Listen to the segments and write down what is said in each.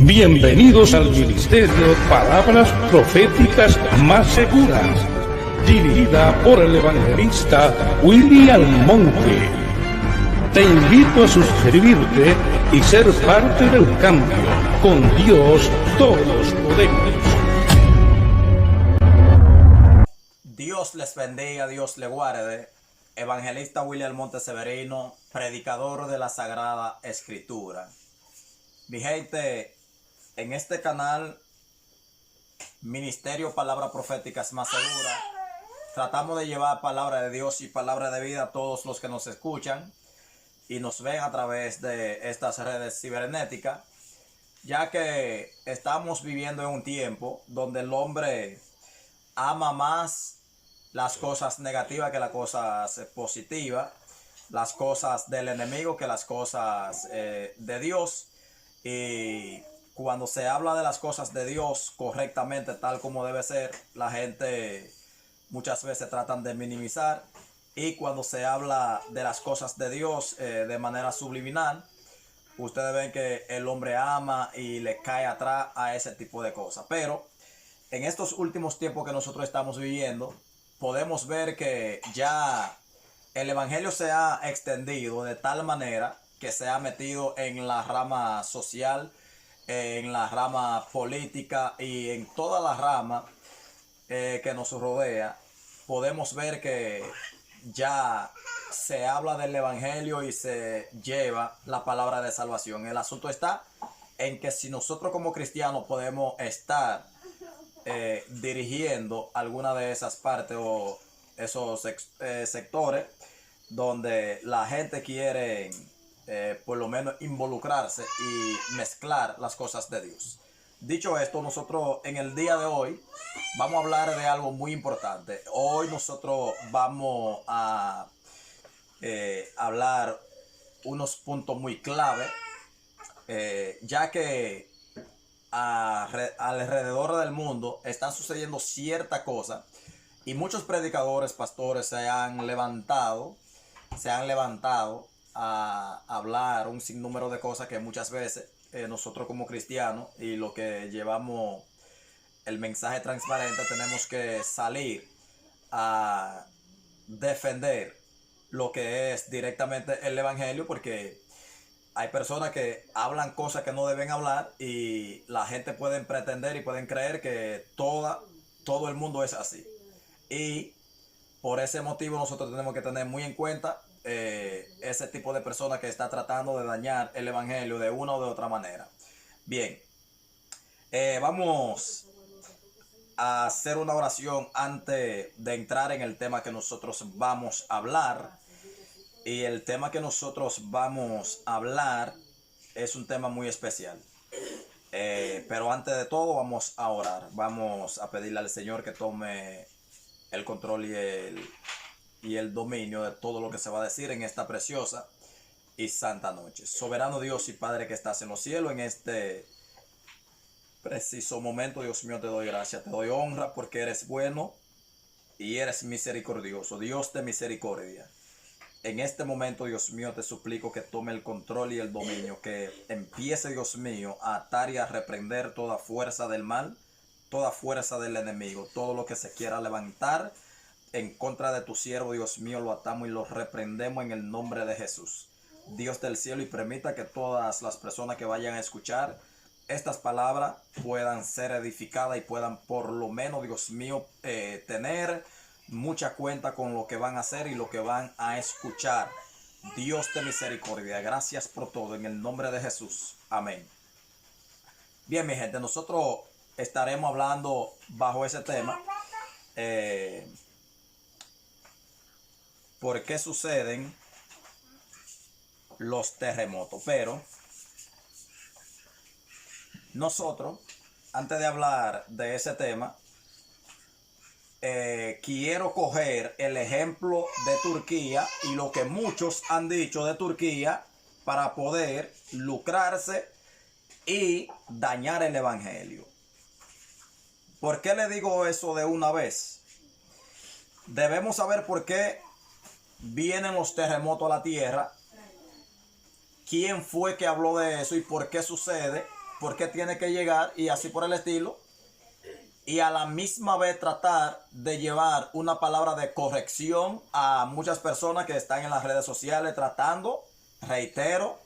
Bienvenidos al Ministerio Palabras Proféticas Más Seguras, dirigida por el evangelista William Monte. Te invito a suscribirte y ser parte del cambio. Con Dios todos podemos. Dios les bendiga, Dios le guarde. Evangelista William Monte Severino, predicador de la Sagrada Escritura. Mi gente, en este canal, Ministerio Palabras Proféticas Más Seguras, tratamos de llevar palabra de Dios y palabra de vida a todos los que nos escuchan y nos ven a través de estas redes cibernéticas, ya que estamos viviendo en un tiempo donde el hombre ama más las cosas negativas que las cosas positivas, las cosas del enemigo que las cosas de Dios. Y cuando se habla de las cosas de Dios correctamente, tal como debe ser, la gente muchas veces tratan de minimizar. Y cuando se habla de las cosas de Dios de manera subliminal, ustedes ven que el hombre ama y le cae atrás a ese tipo de cosas. Pero en estos últimos tiempos que nosotros estamos viviendo, podemos ver que ya el evangelio se ha extendido de tal manera que se ha metido en la rama social, en la rama política y en toda la rama que nos rodea. Podemos ver que ya se habla del evangelio y se lleva la palabra de salvación. El asunto está en que si nosotros como cristianos podemos estar dirigiendo alguna de esas partes o esos sectores donde la gente quiere por lo menos involucrarse y mezclar las cosas de Dios. Dicho esto, nosotros en el día de hoy vamos a hablar de algo muy importante. Hoy nosotros vamos a hablar unos puntos muy clave, ya que alrededor del mundo están sucediendo ciertas cosas y muchos predicadores, pastores se han levantado a hablar un sinnúmero de cosas que muchas veces nosotros como cristianos y lo que llevamos el mensaje transparente tenemos que salir a defender lo que es directamente el evangelio, porque hay personas que hablan cosas que no deben hablar y la gente puede pretender y pueden creer que todo el mundo es así. Y por ese motivo nosotros tenemos que tener muy en cuenta ese tipo de personas que está tratando de dañar el evangelio de una o de otra manera. Bien, vamos a hacer una oración antes de entrar en el tema que nosotros vamos a hablar. Y el tema que nosotros vamos a hablar es un tema muy especial. Pero antes de todo vamos a orar. Vamos a pedirle al Señor que tome el control y el dominio de todo lo que se va a decir en esta preciosa y santa noche. Soberano Dios y Padre que estás en los cielos, en este preciso momento, Dios mío, te doy gracias, te doy honra porque eres bueno y eres misericordioso, Dios de misericordia. En este momento, Dios mío, te suplico que tome el control y el dominio, que empiece, Dios mío, a atar y a reprender toda fuerza del mal, toda fuerza del enemigo, todo lo que se quiera levantar en contra de tu siervo, Dios mío, lo atamos y lo reprendemos en el nombre de Jesús. Dios del cielo, y permita que todas las personas que vayan a escuchar estas palabras puedan ser edificadas y puedan por lo menos, Dios mío, tener mucha cuenta con lo que van a hacer y lo que van a escuchar. Dios de misericordia, gracias por todo en el nombre de Jesús. Amén. Bien, mi gente, nosotros estaremos hablando bajo ese tema. ¿Por qué suceden los terremotos? Pero nosotros, antes de hablar de ese tema, quiero coger el ejemplo de Turquía y lo que muchos han dicho de Turquía para poder lucrarse y dañar el evangelio. ¿Por qué le digo eso de una vez? Debemos saber por qué vienen los terremotos a la tierra, quién fue que habló de eso y por qué sucede, por qué tiene que llegar y así por el estilo. Y a la misma vez tratar de llevar una palabra de corrección a muchas personas que están en las redes sociales tratando, reitero,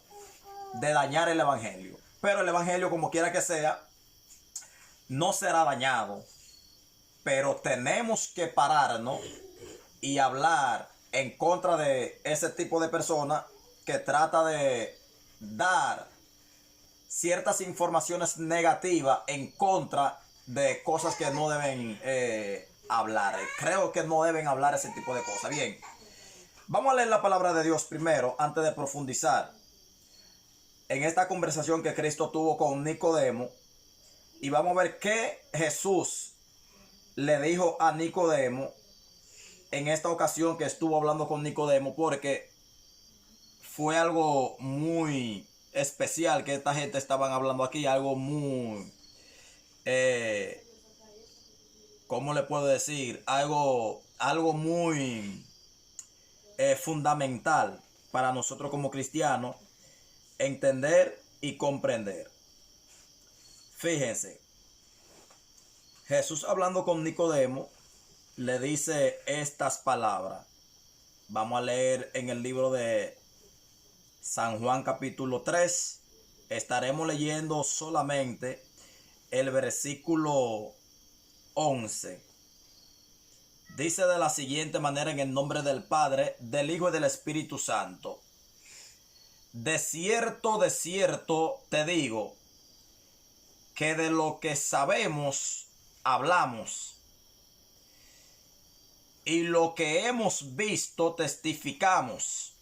de dañar el evangelio. Pero el evangelio, como quiera que sea, no será dañado. Pero tenemos que pararnos y hablar en contra de ese tipo de personas que trata de dar ciertas informaciones negativas en contra de cosas que no deben hablar. Creo que no deben hablar ese tipo de cosas. Bien, vamos a leer la palabra de Dios primero antes de profundizar en esta conversación que Cristo tuvo con Nicodemo, y vamos a ver qué Jesús le dijo a Nicodemo en esta ocasión que estuvo hablando con Nicodemo, porque fue algo muy especial que esta gente estaban hablando aquí, algo muy, ¿cómo le puedo decir? Algo muy fundamental para nosotros como cristianos entender y comprender. Fíjense, Jesús hablando con Nicodemo le dice estas palabras. Vamos a leer en el libro de San Juan capítulo 3. Estaremos leyendo solamente el versículo 11. Dice de la siguiente manera: en el nombre del Padre, del Hijo y del Espíritu Santo. De cierto te digo, que de lo que sabemos hablamos, y lo que hemos visto testificamos,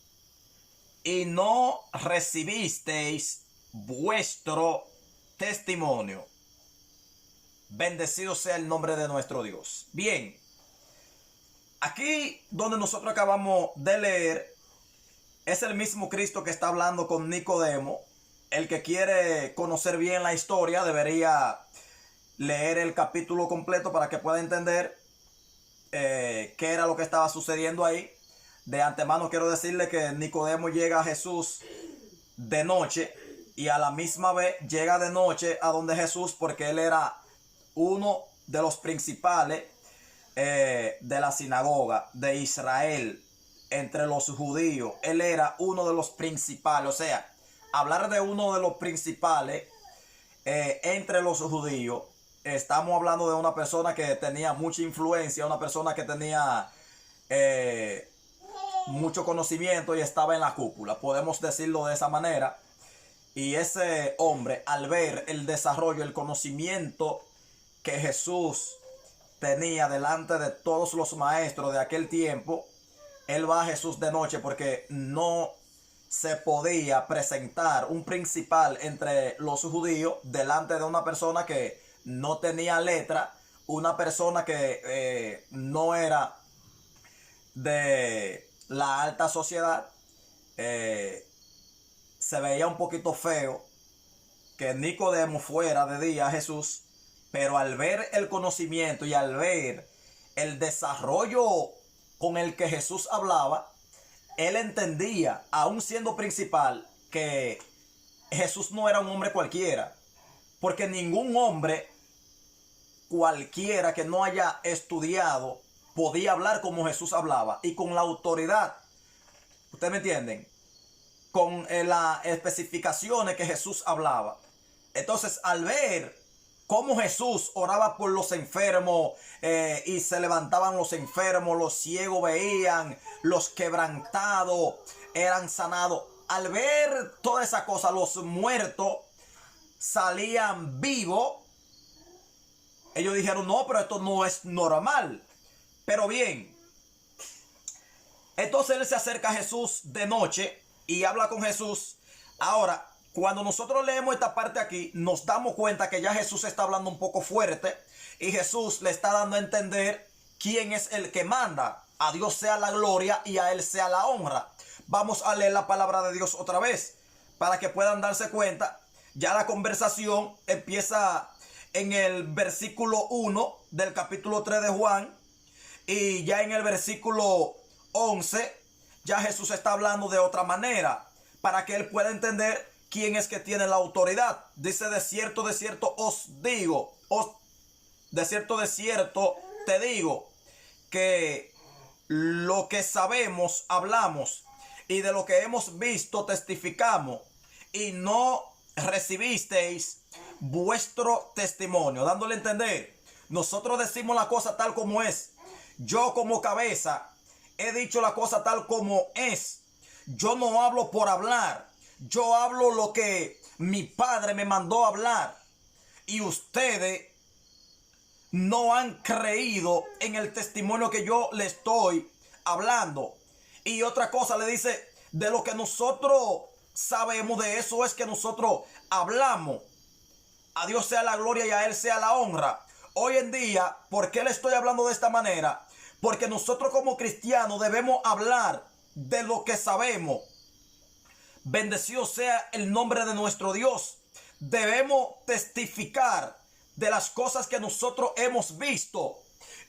y no recibisteis vuestro testimonio. Bendecido sea el nombre de nuestro Dios. Bien, aquí donde nosotros acabamos de leer, es el mismo Cristo que está hablando con Nicodemo. El que quiere conocer bien la historia debería leer el capítulo completo para que pueda entender qué era lo que estaba sucediendo ahí. De antemano quiero decirle que Nicodemo llega a Jesús de noche, y a la misma vez llega de noche a donde Jesús, porque él era uno de los principales de la sinagoga de Israel entre los judíos. Él era uno de los principales. O sea, hablar de uno de los principales entre los judíos, estamos hablando de una persona que tenía mucha influencia, una persona que tenía mucho conocimiento y estaba en la cúpula, podemos decirlo de esa manera. Y ese hombre, al ver el desarrollo, el conocimiento que Jesús tenía delante de todos los maestros de aquel tiempo, él va a Jesús de noche, porque no se podía presentar un principal entre los judíos delante de una persona que no tenía letra, una persona que no era de la alta sociedad. Se veía un poquito feo que Nicodemo fuera de día a Jesús, pero al ver el conocimiento y al ver el desarrollo con el que Jesús hablaba, él entendía, aún siendo principal, que Jesús no era un hombre cualquiera, porque ningún hombre cualquiera que no haya estudiado podía hablar como Jesús hablaba, y con la autoridad, ¿ustedes me entienden? Con las especificaciones que Jesús hablaba. Entonces, al ver cómo Jesús oraba por los enfermos y se levantaban los enfermos, los ciegos veían, los quebrantados eran sanados, al ver toda esa cosa, los muertos salían vivos, ellos dijeron: no, pero esto no es normal. Pero bien, entonces él se acerca a Jesús de noche y habla con Jesús. Ahora, cuando nosotros leemos esta parte aquí, nos damos cuenta que ya Jesús está hablando un poco fuerte, y Jesús le está dando a entender quién es el que manda. A Dios sea la gloria y a Él sea la honra. Vamos a leer la palabra de Dios otra vez para que puedan darse cuenta. Ya la conversación empieza en el versículo 1 del capítulo 3 de Juan, y ya en el versículo 11 ya Jesús está hablando de otra manera, para que él pueda entender quién es que tiene la autoridad. Dice, de cierto os digo, de cierto te digo, que lo que sabemos hablamos, y de lo que hemos visto testificamos, y no recibisteis vuestro testimonio. Dándole a entender, nosotros decimos la cosa tal como es. Yo como cabeza he dicho la cosa tal como es. Yo no hablo por hablar. Yo hablo lo que mi padre me mandó a hablar. Y ustedes no han creído en el testimonio que yo le estoy hablando. Y otra cosa le dice, de lo que nosotros sabemos, de eso es que nosotros hablamos. A Dios sea la gloria y a Él sea la honra. Hoy en día, ¿por qué le estoy hablando de esta manera? Porque nosotros como cristianos debemos hablar de lo que sabemos. Bendecido sea el nombre de nuestro Dios. Debemos testificar de las cosas que nosotros hemos visto.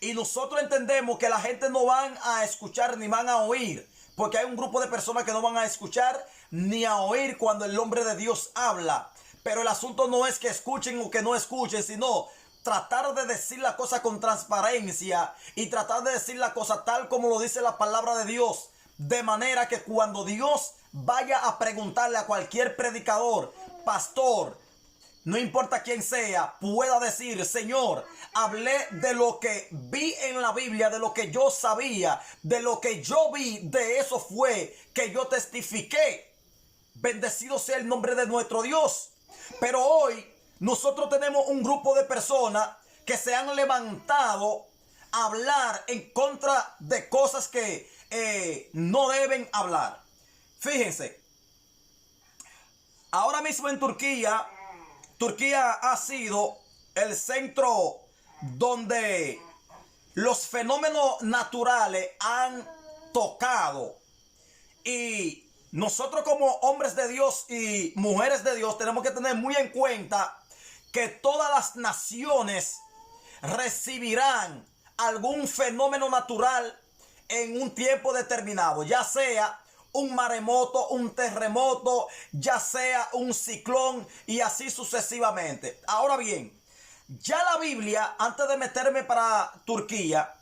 Y nosotros entendemos que la gente no van a escuchar ni van a oír. Porque hay un grupo de personas que no van a escuchar ni a oír cuando el hombre de Dios habla. Pero el asunto no es que escuchen o que no escuchen, sino tratar de decir la cosa con transparencia y tratar de decir la cosa tal como lo dice la palabra de Dios. De manera que cuando Dios vaya a preguntarle a cualquier predicador, pastor, no importa quién sea, pueda decir, Señor, hablé de lo que vi en la Biblia, de lo que yo sabía, de lo que yo vi, de eso fue que yo testifiqué. Bendecido sea el nombre de nuestro Dios. Pero hoy nosotros tenemos un grupo de personas que se han levantado a hablar en contra de cosas que no deben hablar. Fíjense, ahora mismo en Turquía ha sido el centro donde los fenómenos naturales han tocado. Y nosotros como hombres de Dios y mujeres de Dios tenemos que tener muy en cuenta que todas las naciones recibirán algún fenómeno natural en un tiempo determinado, ya sea un maremoto, un terremoto, ya sea un ciclón y así sucesivamente. Ahora bien, ya la Biblia, antes de meterme para Turquía,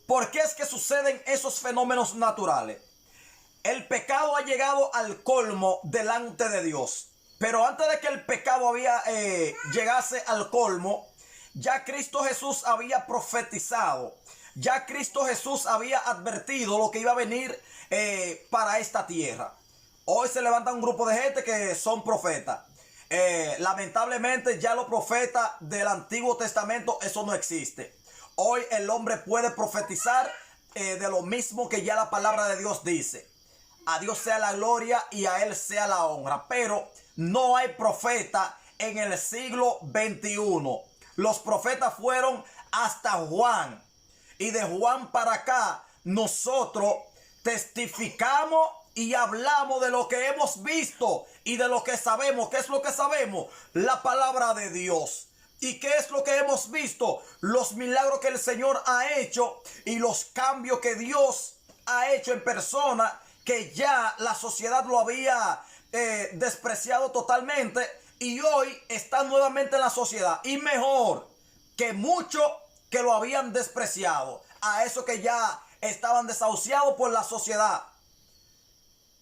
¿por qué es que suceden esos fenómenos naturales? El pecado ha llegado al colmo delante de Dios. Pero antes de que el pecado llegase al colmo, ya Cristo Jesús había profetizado. Ya Cristo Jesús había advertido lo que iba a venir para esta tierra. Hoy se levanta un grupo de gente que son profetas. Lamentablemente ya los profetas del Antiguo Testamento, eso no existe. Hoy el hombre puede profetizar de lo mismo que ya la palabra de Dios dice. A Dios sea la gloria y a Él sea la honra. Pero no hay profeta en el siglo XXI. Los profetas fueron hasta Juan. Y de Juan para acá nosotros testificamos y hablamos de lo que hemos visto y de lo que sabemos. ¿Qué es lo que sabemos? La palabra de Dios. ¿Y qué es lo que hemos visto? Los milagros que el Señor ha hecho y los cambios que Dios ha hecho en persona, que ya la sociedad lo había despreciado totalmente y hoy está nuevamente en la sociedad. Y mejor que muchos que lo habían despreciado, a eso que ya estaban desahuciados por la sociedad.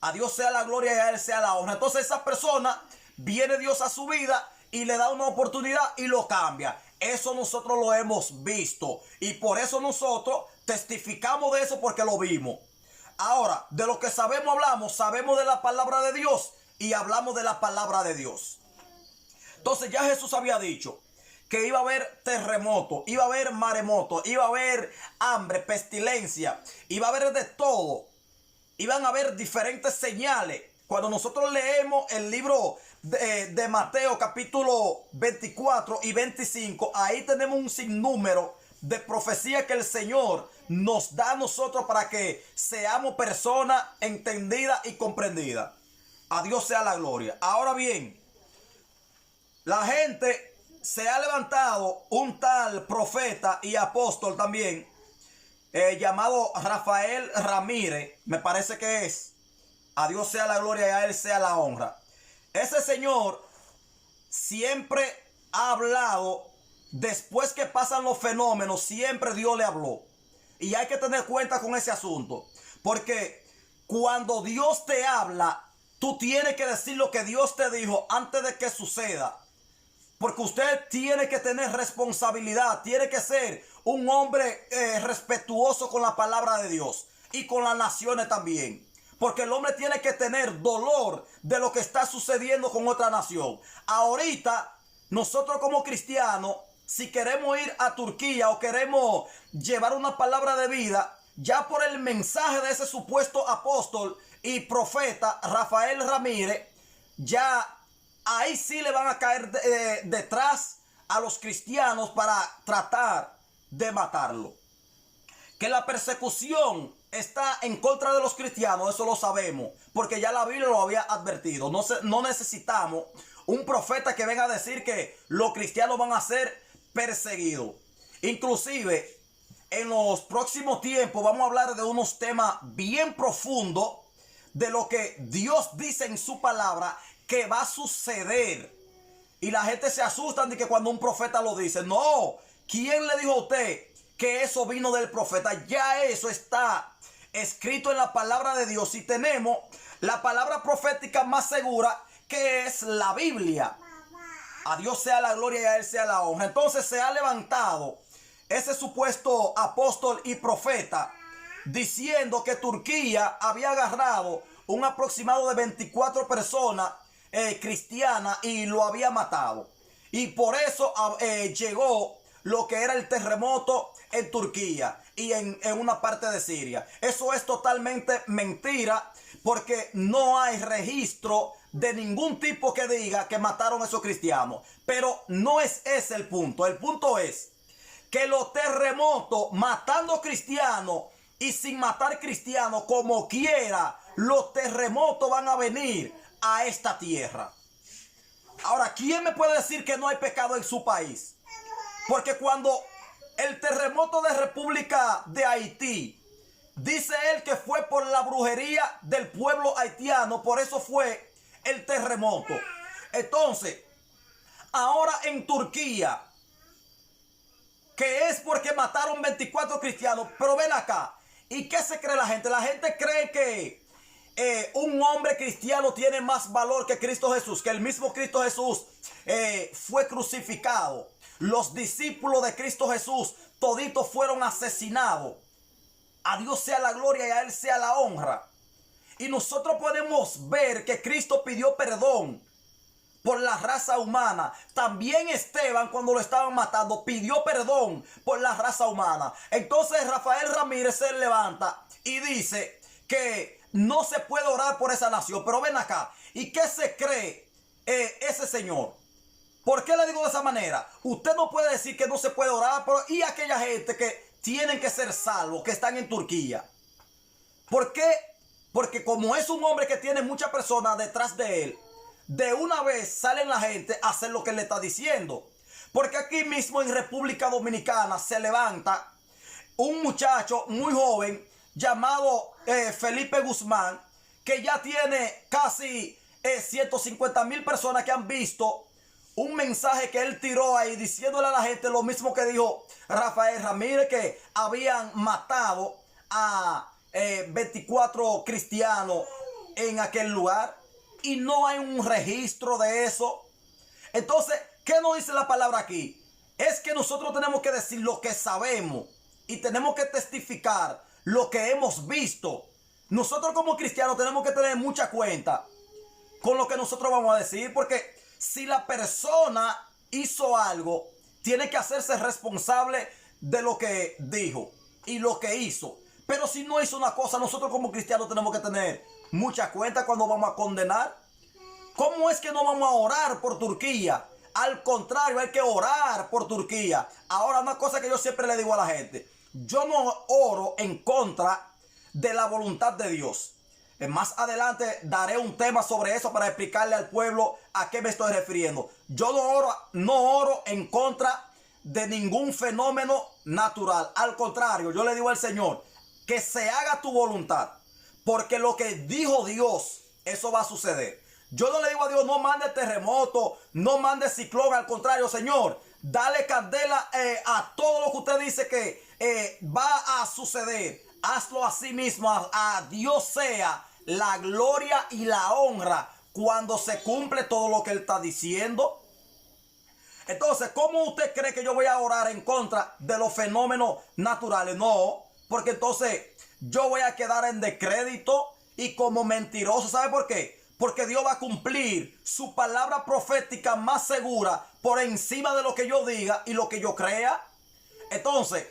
A Dios sea la gloria y a Él sea la honra. Entonces esa persona, viene Dios a su vida y le da una oportunidad y lo cambia. Eso nosotros lo hemos visto y por eso nosotros testificamos de eso, porque lo vimos. Ahora, de lo que sabemos hablamos, sabemos de la palabra de Dios y hablamos de la palabra de Dios. Entonces ya Jesús había dicho que iba a haber terremoto, iba a haber maremoto, iba a haber hambre, pestilencia, iba a haber de todo. Iban a haber diferentes señales. Cuando nosotros leemos el libro de Mateo capítulo 24 y 25, ahí tenemos un sinnúmero de profecías que el Señor nos da a nosotros para que seamos personas entendidas y comprendidas. A Dios sea la gloria. Ahora bien, la gente se ha levantado, un tal profeta y apóstol también, llamado Rafael Ramírez, me parece que es. A Dios sea la gloria y a Él sea la honra. ese señor siempre ha hablado. Después que pasan los fenómenos, siempre Dios le habló. Y hay que tener cuenta con ese asunto. Porque cuando Dios te habla, tú tienes que decir lo que Dios te dijo antes de que suceda. Porque usted tiene que tener responsabilidad. Tiene que ser un hombre respetuoso con la palabra de Dios. Y con las naciones también. Porque el hombre tiene que tener dolor de lo que está sucediendo con otra nación. Ahorita, nosotros como cristianos, si queremos ir a Turquía o queremos llevar una palabra de vida, ya por el mensaje de ese supuesto apóstol y profeta Rafael Ramírez, ya ahí sí le van a caer detrás a los cristianos para tratar de matarlo. Que la persecución está en contra de los cristianos, eso lo sabemos, porque ya la Biblia lo había advertido. No necesitamos un profeta que venga a decir que los cristianos van a ser perseguidos. Inclusive, en los próximos tiempos vamos a hablar de unos temas bien profundos de lo que Dios dice en su palabra que va a suceder. Y la gente se asusta de que cuando un profeta lo dice. No, ¿quién le dijo a usted que eso vino del profeta? Ya eso está escrito en la palabra de Dios. Y tenemos la palabra profética más segura, que es la Biblia. A Dios sea la gloria y a Él sea la honra. Entonces se ha levantado ese supuesto apóstol y profeta diciendo que Turquía había agarrado un aproximado de 24 personas cristianas y lo había matado. Y por eso llegó lo que era el terremoto en Turquía y en una parte de Siria. Eso es totalmente mentira, porque no hay registro de ningún tipo que diga que mataron a esos cristianos. Pero no es ese el punto. El punto es que los terremotos, matando cristianos y sin matar cristianos, como quiera, los terremotos van a venir a esta tierra. Ahora, ¿quién me puede decir que no hay pecado en su país? Porque cuando el terremoto de República de Haití, dice él que fue por la brujería del pueblo haitiano, por eso fue el terremoto. Entonces, ahora en Turquía, que es porque mataron 24 cristianos, pero ven acá, ¿y qué se cree la gente? La gente cree que un hombre cristiano tiene más valor que Cristo Jesús, que el mismo Cristo Jesús fue crucificado. Los discípulos de Cristo Jesús, toditos fueron asesinados. A Dios sea la gloria y a Él sea la honra. Y nosotros podemos ver que Cristo pidió perdón por la raza humana. También Esteban, cuando lo estaban matando, pidió perdón por la raza humana. Entonces Rafael Ramírez se levanta y dice que no se puede orar por esa nación. Pero ven acá, ¿y qué se cree ese señor? ¿Por qué le digo de esa manera? Usted no puede decir que no se puede orar por... Y aquella gente que tienen que ser salvos, que están en Turquía. ¿Por qué? Porque como es un hombre que tiene muchas personas detrás de él, de una vez salen la gente a hacer lo que le está diciendo. Porque aquí mismo en República Dominicana se levanta un muchacho muy joven llamado Felipe Guzmán, que ya tiene casi 150,000 personas que han visto un mensaje que él tiró ahí diciéndole a la gente lo mismo que dijo Rafael Ramírez, que habían matado a 24 cristianos en aquel lugar y no hay un registro de eso. Entonces, ¿qué nos dice la palabra aquí? Es que nosotros tenemos que decir lo que sabemos y tenemos que testificar lo que hemos visto. Nosotros como cristianos tenemos que tener mucha cuenta con lo que nosotros vamos a decir, porque si la persona hizo algo, tiene que hacerse responsable de lo que dijo y lo que hizo. Pero si no hizo una cosa, nosotros como cristianos tenemos que tener mucha cuenta cuando vamos a condenar. ¿Cómo es que no vamos a orar por Turquía? Al contrario, hay que orar por Turquía. Ahora, una cosa que yo siempre le digo a la gente: yo no oro en contra de la voluntad de Dios. Más adelante daré un tema sobre eso para explicarle al pueblo a qué me estoy refiriendo. Yo no oro en contra de ningún fenómeno natural. Al contrario, yo le digo al Señor que se haga tu voluntad, porque lo que dijo Dios, eso va a suceder. Yo no le digo a Dios, no mande terremoto, no mande ciclón. Al contrario, Señor, dale candela a todo lo que usted dice que va a suceder. Hazlo así mismo. A Dios sea la gloria y la honra cuando se cumple todo lo que Él está diciendo. Entonces, ¿cómo usted cree que yo voy a orar en contra de los fenómenos naturales? No, porque entonces yo voy a quedar en descrédito y como mentiroso. ¿Sabe por qué? Porque Dios va a cumplir su palabra profética más segura por encima de lo que yo diga y lo que yo crea. Entonces,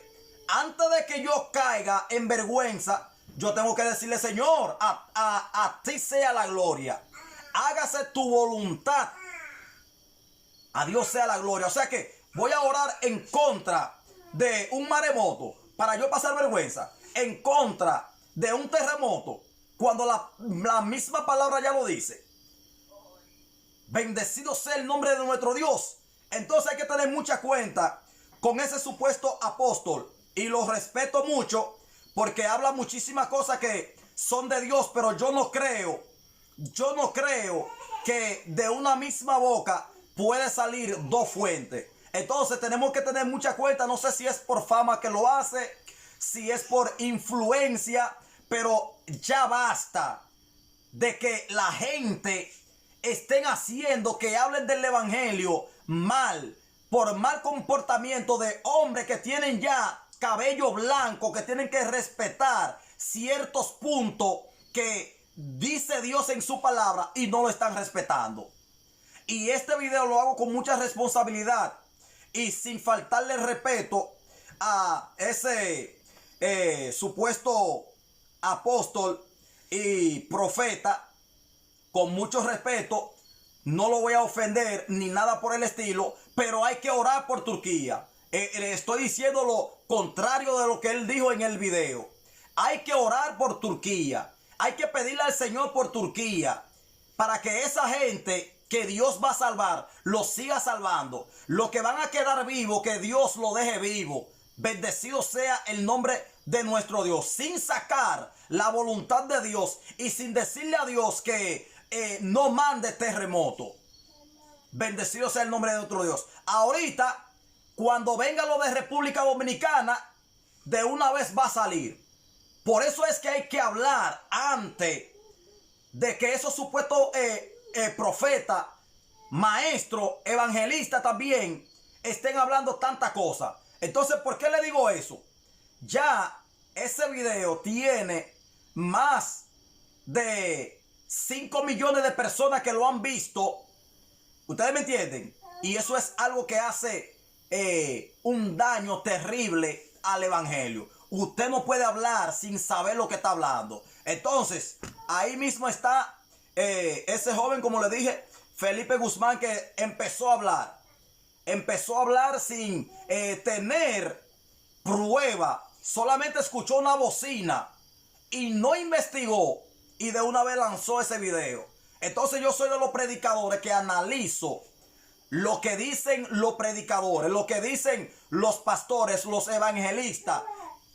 antes de que yo caiga en vergüenza, yo tengo que decirle, Señor, a ti sea la gloria. Hágase tu voluntad. A Dios sea la gloria. O sea que voy a orar en contra de un maremoto para yo pasar vergüenza. En contra de un terremoto cuando la misma palabra ya lo dice. Bendecido sea el nombre de nuestro Dios. Entonces hay que tener mucha cuenta con ese supuesto apóstol. Y lo respeto mucho porque habla muchísimas cosas que son de Dios. Pero yo no creo que de una misma boca puede salir dos fuentes. Entonces tenemos que tener mucha cuenta. No sé si es por fama que lo hace, si es por influencia, pero ya basta de que la gente estén haciendo que hablen del evangelio mal, por mal comportamiento de hombres que tienen ya cabello blanco, que tienen que respetar ciertos puntos que dice Dios en su palabra y no lo están respetando. Y este video lo hago con mucha responsabilidad y sin faltarle respeto a ese supuesto apóstol y profeta. Con mucho respeto, no lo voy a ofender ni nada por el estilo, pero hay que orar por Turquía. Le estoy diciendo lo contrario de lo que él dijo en el video. Hay que orar por Turquía. Hay que pedirle al Señor por Turquía para que esa gente que Dios va a salvar, los siga salvando. Los que van a quedar vivos, que Dios lo deje vivo. Bendecido sea el nombre de nuestro Dios. Sin sacar la voluntad de Dios y sin decirle a Dios que no mande terremoto. Bendecido sea el nombre de nuestro Dios. Ahorita, cuando venga lo de República Dominicana, de una vez va a salir. Por eso es que hay que hablar antes de que esos supuestos profetas, maestros, evangelistas también estén hablando tanta cosa. Entonces, ¿por qué le digo eso? Ya ese video tiene más de 5 millones de personas que lo han visto. ¿Ustedes me entienden? Y eso es algo que hace un daño terrible al evangelio. Usted no puede hablar sin saber lo que está hablando. Entonces, ahí mismo está ese joven, como le dije, Felipe Guzmán, que empezó a hablar. Empezó a hablar sin tener prueba. Solamente escuchó una bocina y no investigó. Y de una vez lanzó ese video. Entonces yo soy de los predicadores que analizo lo que dicen los predicadores, lo que dicen los pastores, los evangelistas.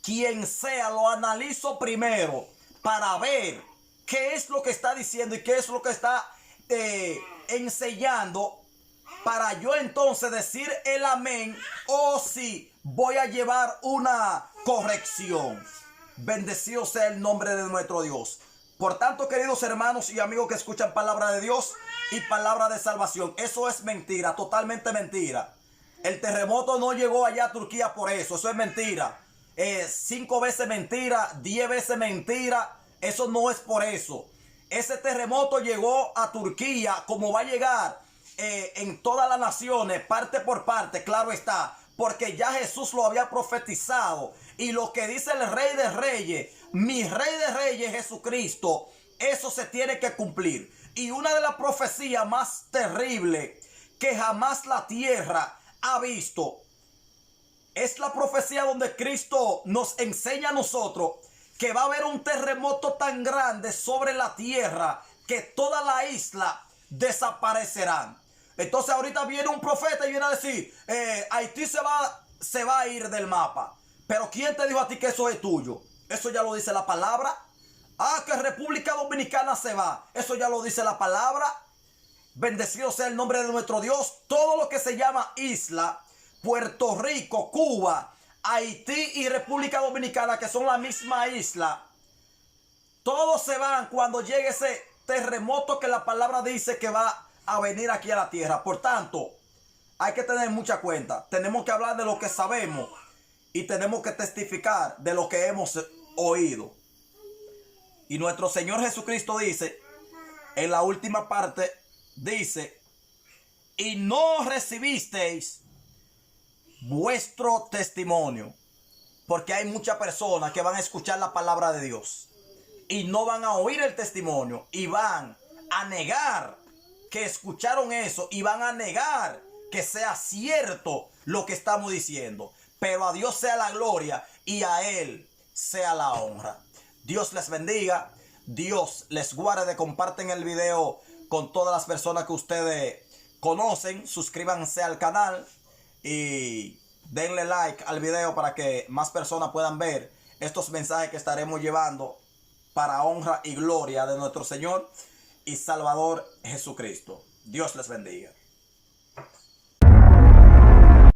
Quien sea, lo analizo primero para ver qué es lo que está diciendo y qué es lo que está enseñando, para yo entonces decir el amén o si voy a llevar una corrección. Bendecido sea el nombre de nuestro Dios. Por tanto, queridos hermanos y amigos que escuchan palabra de Dios y palabra de salvación, eso es mentira, totalmente mentira. El terremoto no llegó allá a Turquía por eso es mentira. 5 veces mentira, 10 veces mentira, eso no es por eso. Ese terremoto llegó a Turquía como va a llegar en todas las naciones, parte por parte, claro está, porque ya Jesús lo había profetizado. Y lo que dice el Rey de Reyes, mi Rey de Reyes Jesucristo, eso se tiene que cumplir. Y una de las profecías más terribles que jamás la tierra ha visto es la profecía donde Cristo nos enseña a nosotros que va a haber un terremoto tan grande sobre la tierra que toda la isla desaparecerán. Entonces ahorita viene un profeta y viene a decir, Haití se va a ir del mapa. Pero ¿quién te dijo a ti que eso es tuyo? Eso ya lo dice la palabra. Ah, que República Dominicana se va. Eso ya lo dice la palabra. Bendecido sea el nombre de nuestro Dios. Todo lo que se llama isla, Puerto Rico, Cuba, Haití y República Dominicana, que son la misma isla, todos se van cuando llegue ese terremoto que la palabra dice que va a venir aquí a la tierra. Por tanto, hay que tener mucha cuenta. Tenemos que hablar de lo que sabemos y tenemos que testificar de lo que hemos oído. Y nuestro Señor Jesucristo dice, en la última parte, dice, y no recibisteis vuestro testimonio. Porque hay muchas personas que van a escuchar la palabra de Dios y no van a oír el testimonio y van a negar que escucharon eso y van a negar que sea cierto lo que estamos diciendo. Pero a Dios sea la gloria y a Él sea la honra. Dios les bendiga, Dios les guarde. Comparten el video con todas las personas que ustedes conocen. Suscríbanse al canal y denle like al video para que más personas puedan ver estos mensajes que estaremos llevando para honra y gloria de nuestro Señor y Salvador Jesucristo. Dios les bendiga.